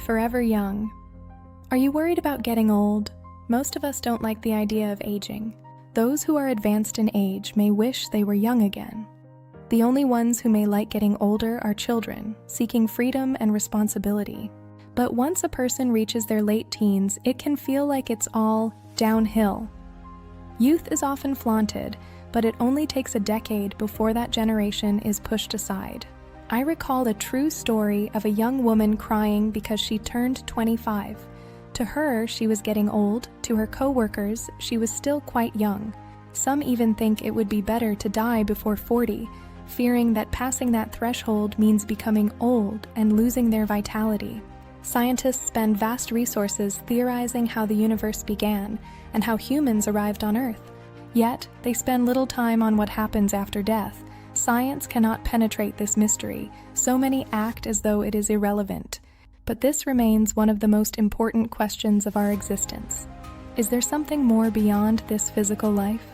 Forever young. Are you worried about getting old? Most of us don't like the idea of aging. Those who are advanced in age may wish they were young again. The only ones who may like getting older are children, seeking freedom and responsibility. But once a person reaches their late teens, it can feel like it's all downhill. Youth is often flaunted, but it only takes a decade before that generation is pushed aside. I recall a true story of a young woman crying because she turned 25. To her, she was getting old. To her co-workers, she was still quite young. Some even think it would be better to die before 40, fearing that passing that threshold means becoming old and losing their vitality. Scientists spend vast resources theorizing how the universe began and how humans arrived on Earth. Yet, they spend little time on what happens after death. Science cannot penetrate this mystery. So many act as though it is irrelevant. But this remains one of the most important questions of our existence. Is there something more beyond this physical life?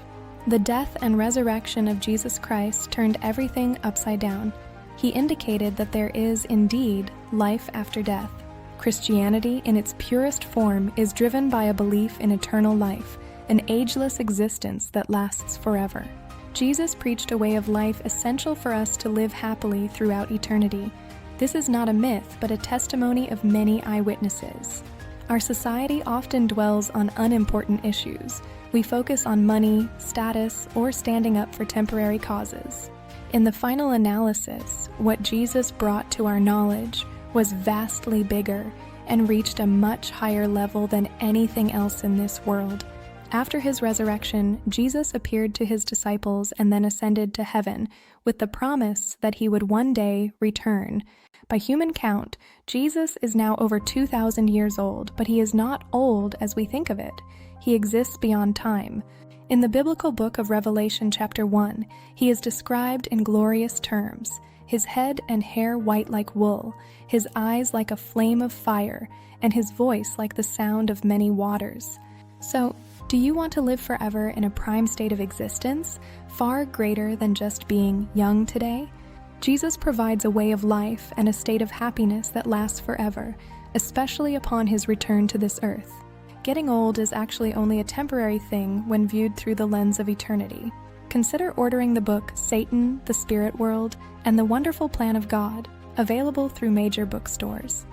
The death and resurrection of Jesus Christ turned everything upside down. He indicated that there is indeed life after death. Christianity, in its purest form, is driven by a belief in eternal life, an ageless existence that lasts forever. Jesus preached a way of life essential for us to live happily throughout eternity. This is not a myth, but a testimony of many eyewitnesses. Our society often dwells on unimportant issues. We focus on money, status, or standing up for temporary causes. In the final analysis, what Jesus brought to our knowledge was vastly bigger and reached a much higher level than anything else in this world. After his resurrection, Jesus appeared to his disciples and then ascended to heaven with the promise that he would one day return. By human count, Jesus is now over 2,000 years old, but he is not old as we think of it. He exists beyond time. In the biblical book of Revelation chapter 1, he is described in glorious terms. His head and hair white like wool, his eyes like a flame of fire, and his voice like the sound of many waters. So, do you want to live forever in a prime state of existence, far greater than just being young today? Jesus provides a way of life and a state of happiness that lasts forever, especially upon his return to this earth. Getting old is actually only a temporary thing when viewed through the lens of eternity. Consider ordering the book Satan, the Spirit World, and the Wonderful Plan of God, available through major bookstores.